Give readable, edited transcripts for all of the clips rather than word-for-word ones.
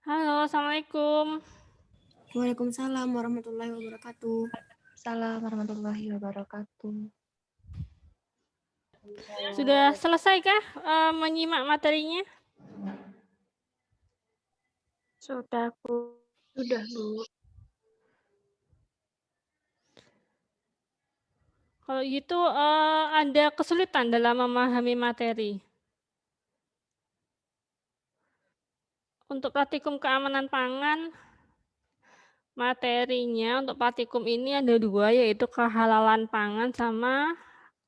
Halo, Assalamualaikum. Waalaikumsalam warahmatullahi wabarakatuh. Assalamualaikum warahmatullahi wabarakatuh. Sudah selesaikah menyimak materinya? Sudah, Bu. Sudah, Bu. Kalau gitu ada kesulitan dalam memahami materi. Untuk praktikum keamanan pangan, materinya untuk praktikum ini ada 2, yaitu kehalalan pangan sama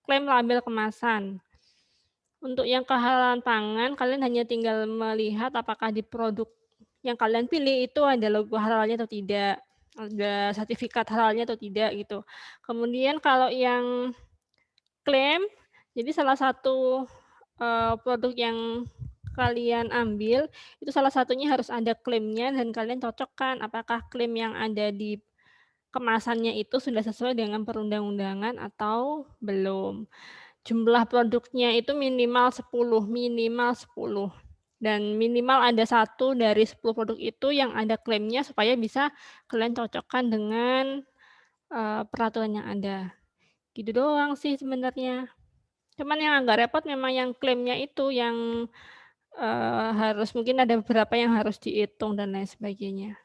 klaim label kemasan. Untuk yang kehalalan pangan, kalian hanya tinggal melihat apakah di produk yang kalian pilih itu ada logo halalnya atau tidak, ada sertifikat halalnya atau tidak gitu. Kemudian kalau yang klaim, jadi salah satu, produk yang kalian ambil, itu salah satunya harus ada klaimnya dan kalian cocokkan apakah klaim yang ada di kemasannya itu sudah sesuai dengan perundang-undangan atau belum. Jumlah produknya itu minimal 10 dan minimal ada 1 dari 10 produk itu yang ada klaimnya supaya bisa kalian cocokkan dengan, peraturan yang ada. Gitu doang sih sebenarnya. Cuman yang agak repot memang yang klaimnya itu yang, harus mungkin ada beberapa yang harus dihitung dan lain sebagainya.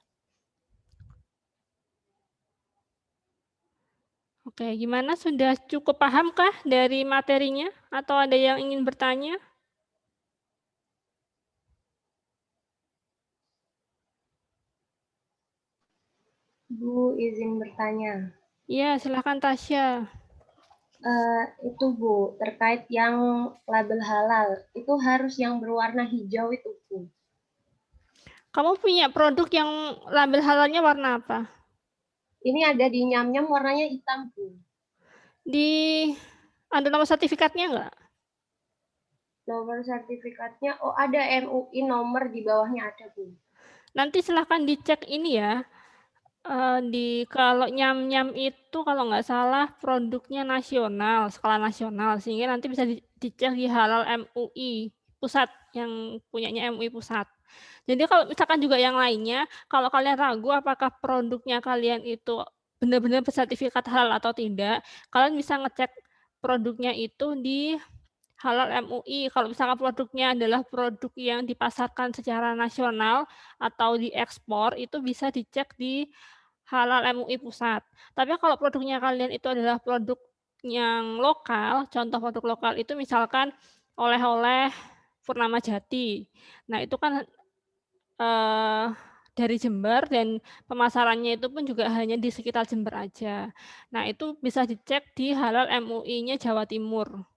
Oke, gimana sudah cukup pahamkah dari materinya atau ada yang ingin bertanya? Bu, izin bertanya. Iya, silahkan Tasya. Itu Bu, terkait yang label halal, itu harus yang berwarna hijau itu Bu. Kamu punya produk yang label halalnya warna apa? Ini ada di Nyam-Nyam warnanya hitam Bu. Ada nomor sertifikatnya nggak? Nomor sertifikatnya, oh ada MUI nomor di bawahnya ada Bu. Nanti silahkan dicek ini ya, kalau Nyam-Nyam itu kalau nggak salah produknya nasional, skala nasional, sehingga nanti bisa dicek di halal MUI pusat, yang punyanya MUI pusat. Jadi kalau misalkan juga yang lainnya, kalau kalian ragu apakah produknya kalian itu benar-benar bersertifikat halal atau tidak, kalian bisa ngecek produknya itu di halal MUI. Kalau misalkan produknya adalah produk yang dipasarkan secara nasional atau diekspor, itu bisa dicek di halal MUI pusat. Tapi kalau produknya kalian itu adalah produk yang lokal, contoh produk lokal itu misalkan oleh-oleh Purnama Jati. Nah, itu kan, eee, dari Jember dan pemasarannya itu pun juga hanya di sekitar Jember aja. Nah, itu bisa dicek di halal MUI-nya Jawa Timur.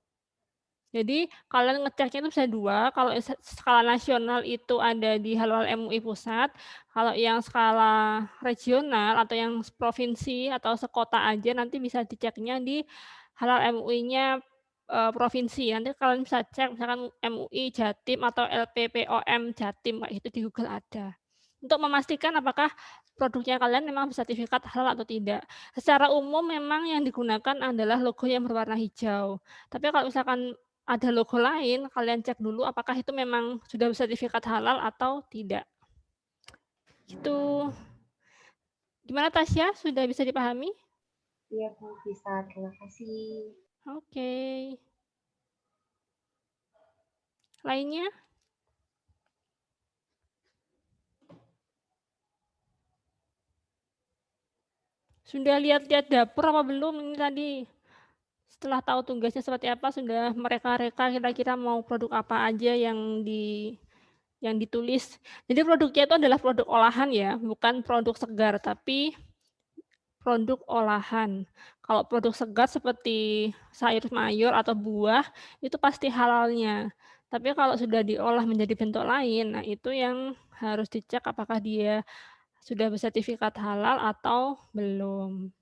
Jadi kalian ngeceknya itu bisa 2, kalau skala nasional itu ada di halal MUI pusat, kalau yang skala regional atau yang provinsi atau sekota aja nanti bisa diceknya di halal MUI-nya, provinsi. Nanti kalian bisa cek misalkan MUI Jatim atau LPPOM Jatim, kayak gitu di Google ada. Untuk memastikan apakah produknya kalian memang bersertifikat halal atau tidak. Secara umum memang yang digunakan adalah logo yang berwarna hijau. Tapi kalau misalkan ada logo lain, kalian cek dulu apakah itu memang sudah bersertifikat halal atau tidak. Gitu. Gimana Tasya, sudah bisa dipahami? Iya Bu, bisa. Terima kasih. Oke. Lainnya? Sudah lihat-lihat dapur apa belum ini tadi? Setelah tahu tugasnya seperti apa, sudah mereka-reka kira-kira mau produk apa aja yang ditulis. Jadi produknya itu adalah produk olahan ya, bukan produk segar, tapi produk olahan. Kalau produk segar seperti sayur mayur atau buah, itu pasti halalnya. Tapi kalau sudah diolah menjadi bentuk lain, nah itu yang harus dicek apakah dia sudah bersertifikat halal atau belum.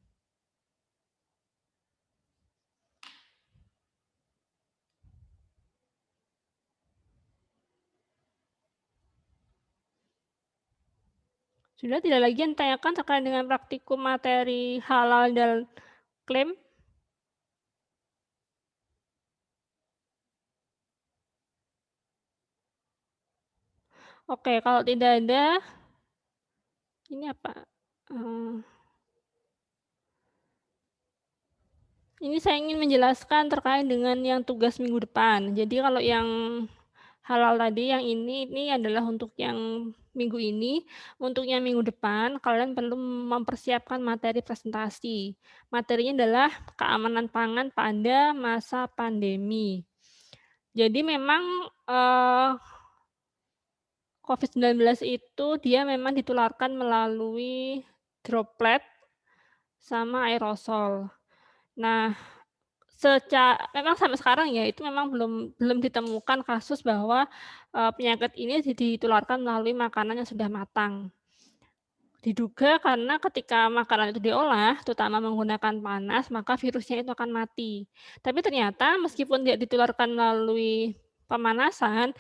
Sudah tidak lagi yang ditanyakan terkait dengan praktikum materi halal dan klaim? Oke, kalau tidak ada, Ini apa? Ini saya ingin menjelaskan terkait dengan yang tugas minggu depan. Jadi kalau yang halal tadi, yang ini adalah untuk yang minggu ini. Untuk yang minggu depan, kalian perlu mempersiapkan materi presentasi. Materinya adalah keamanan pangan pada masa pandemi. Jadi memang, COVID-19 itu dia memang ditularkan melalui droplet sama aerosol. Nah, memang sampai sekarang ya, itu memang belum belum ditemukan kasus bahwa, penyakit ini ditularkan melalui makanan yang sudah matang. Diduga karena ketika makanan itu diolah, terutama menggunakan panas, maka virusnya itu akan mati. Tapi ternyata meskipun tidak ditularkan melalui pemanasan,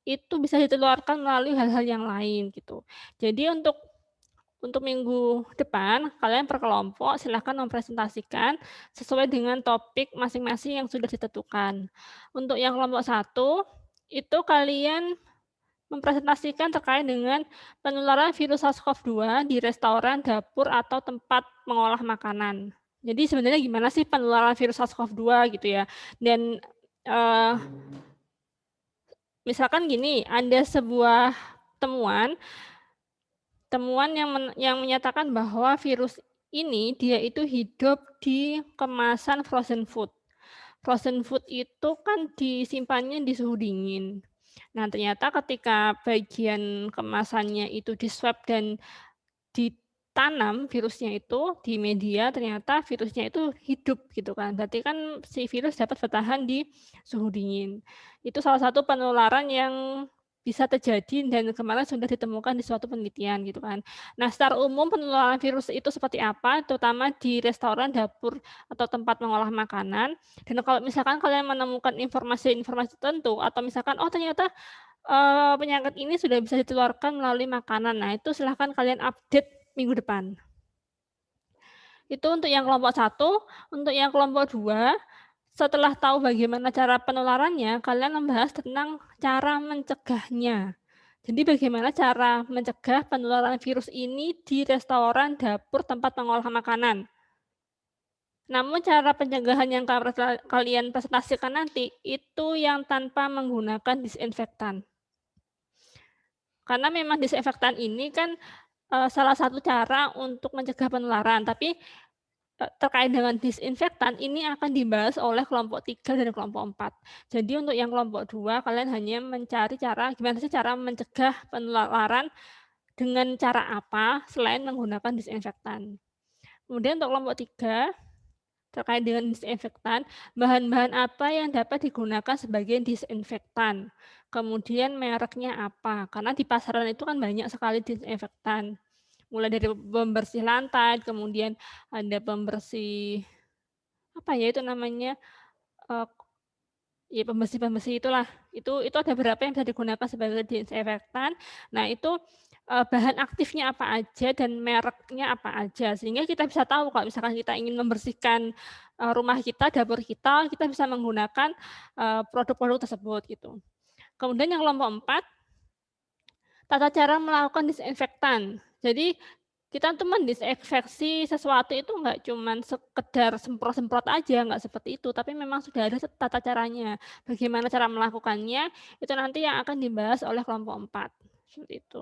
itu bisa ditularkan melalui hal-hal yang lain gitu. Jadi untuk minggu depan, kalian per kelompok silahkan mempresentasikan sesuai dengan topik masing-masing yang sudah ditentukan. Untuk yang kelompok satu, itu kalian mempresentasikan terkait dengan penularan virus SARS-CoV-2 di restoran, dapur, atau tempat mengolah makanan. Jadi sebenarnya gimana sih penularan virus SARS-CoV-2 gitu ya. Dan, misalkan gini, ada sebuah temuan Temuan yang menyatakan bahwa virus ini dia itu hidup di kemasan frozen food. Frozen food itu kan disimpannya di suhu dingin. Nah, ternyata ketika bagian kemasannya itu di-swab dan ditanam virusnya itu di media, ternyata virusnya itu hidup gitu kan. Berarti kan si virus dapat bertahan di suhu dingin. Itu salah satu penularan yang bisa terjadi dan kemarin sudah ditemukan di suatu penelitian gitu kan. Nah, secara umum penularan virus itu seperti apa, terutama di restoran, dapur, atau tempat mengolah makanan. Dan kalau misalkan kalian menemukan informasi-informasi tertentu atau misalkan, oh ternyata penyakit ini sudah bisa ditularkan melalui makanan. Nah, itu silahkan kalian update minggu depan. Itu untuk yang kelompok satu. Untuk yang kelompok 2, setelah tahu bagaimana cara penularannya, kalian membahas tentang cara mencegahnya. Jadi bagaimana cara mencegah penularan virus ini di restoran, dapur, tempat mengolah makanan. Namun cara pencegahan yang kalian presentasikan nanti, itu yang tanpa menggunakan disinfektan. Karena memang disinfektan ini kan, salah satu cara untuk mencegah penularan, tapi, terkait dengan disinfektan ini akan dibahas oleh kelompok 3 dan kelompok 4. Jadi untuk yang kelompok 2 kalian hanya mencari cara gimana sih cara mencegah penularan dengan cara apa selain menggunakan disinfektan. Kemudian untuk kelompok 3 terkait dengan disinfektan, bahan-bahan apa yang dapat digunakan sebagai disinfektan, kemudian mereknya apa, karena di pasaran itu kan banyak sekali disinfektan, mulai dari pembersih lantai, kemudian ada pembersih, apa ya itu namanya, eee, ya pembersih-pembersih itulah, itu ada beberapa yang bisa digunakan sebagai disinfektan. Nah itu, bahan aktifnya apa aja dan mereknya apa aja, sehingga kita bisa tahu kalau misalkan kita ingin membersihkan, rumah kita, dapur kita bisa menggunakan, produk-produk tersebut gitu. Kemudian yang kelompok 4, tata cara melakukan disinfektan. Jadi kita tuh mendisinfeksi sesuatu itu nggak cuman sekedar semprot-semprot aja, nggak seperti itu, tapi memang sudah ada tata caranya. Bagaimana cara melakukannya, itu nanti yang akan dibahas oleh kelompok 4, seperti itu.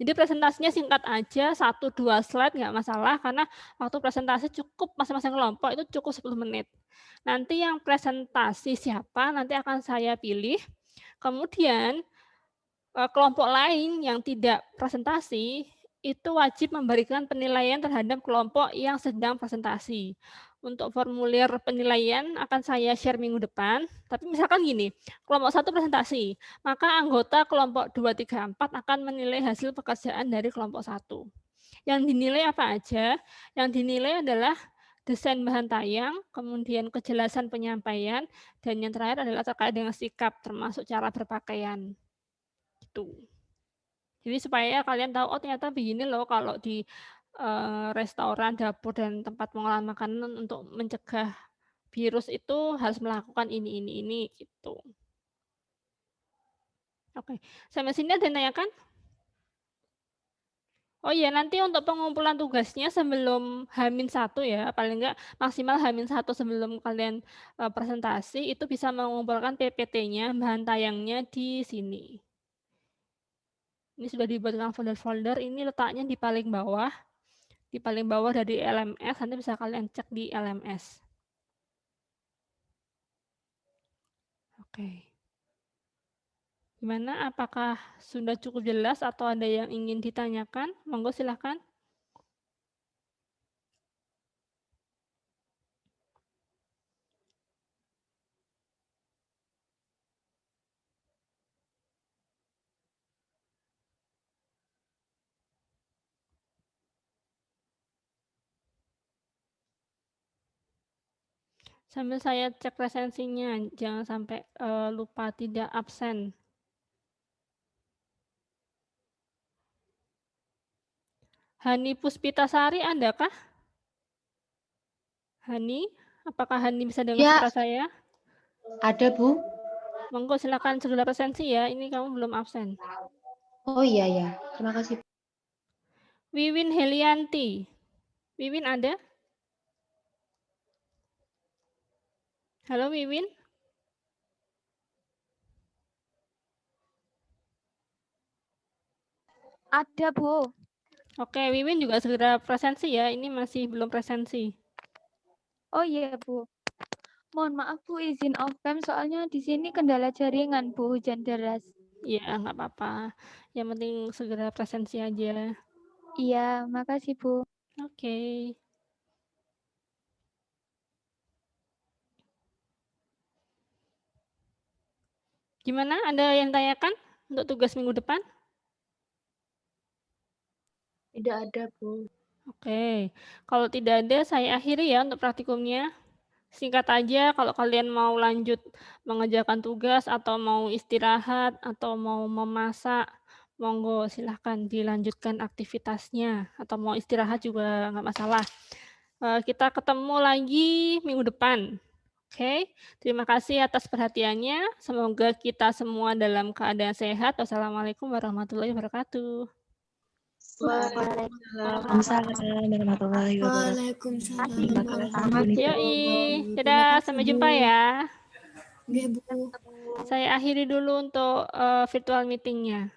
Jadi presentasinya singkat aja, 1, 2 slide nggak masalah, karena waktu presentasi cukup masing-masing kelompok itu cukup 10 menit. Nanti yang presentasi siapa, nanti akan saya pilih, kemudian kelompok lain yang tidak presentasi, itu wajib memberikan penilaian terhadap kelompok yang sedang presentasi. Untuk formulir penilaian akan saya share minggu depan, tapi misalkan gini, kelompok 1 presentasi, maka anggota kelompok 2, 3, 4 akan menilai hasil pekerjaan dari kelompok 1. Yang dinilai apa aja? Yang dinilai adalah desain bahan tayang, kemudian kejelasan penyampaian, dan yang terakhir adalah terkait dengan sikap, termasuk cara berpakaian. Gitu. Jadi supaya kalian tahu, oh ternyata begini loh kalau di, restoran, dapur, dan tempat pengolahan makanan untuk mencegah virus itu harus melakukan ini, gitu. Oke, sampai sini ada yang tanyakan? Oh iya, nanti untuk pengumpulan tugasnya sebelum H-1 ya, paling enggak maksimal H-1 sebelum kalian, presentasi itu bisa mengumpulkan PPT-nya, bahan tayangnya di sini. Ini sudah dibuatkan folder-folder, ini letaknya di paling bawah dari LMS, nanti bisa kalian cek di LMS. Oke. Gimana, apakah sudah cukup jelas atau ada yang ingin ditanyakan? Monggo silahkan. Sambil saya cek resensinya, jangan sampai lupa tidak absen. Hani Puspitasari adakah? Hani, apakah Hani bisa dengar Ya, suara saya? ada Bu. Monggo silakan segera resensi ya, ini kamu belum absen. Oh iya ya, terima kasih. Wiwin Helianti. Wiwin ada? Halo Wiwin? Ada, Bu. Oke, Wiwin juga segera presensi ya, ini masih belum presensi. Oh iya, Bu. Mohon maaf, Bu, izin off cam soalnya di sini kendala jaringan, Bu, hujan deras. Iya, nggak apa-apa. Yang penting segera presensi aja. Iya, makasih, Bu. Oke. Gimana, ada yang tanyakan untuk tugas minggu depan? Tidak ada, Bu. Oke, kalau tidak ada saya akhiri ya untuk praktikumnya. Singkat aja, kalau kalian mau lanjut mengerjakan tugas atau mau istirahat atau mau memasak, monggo silahkan dilanjutkan aktivitasnya atau mau istirahat juga nggak masalah. Kita ketemu lagi minggu depan. Oke, terima kasih atas perhatiannya. Semoga kita semua dalam keadaan sehat. Wassalamualaikum warahmatullahi wabarakatuh. Waalaikumsalam warahmatullahi wabarakatuh. Waalaikumsalam Terima kasih, warahmatullahi Yoi, wabarakatuh. dadah, sampai jumpa ya. Nggih, Bu. Saya akhiri dulu untuk virtual meeting-nya.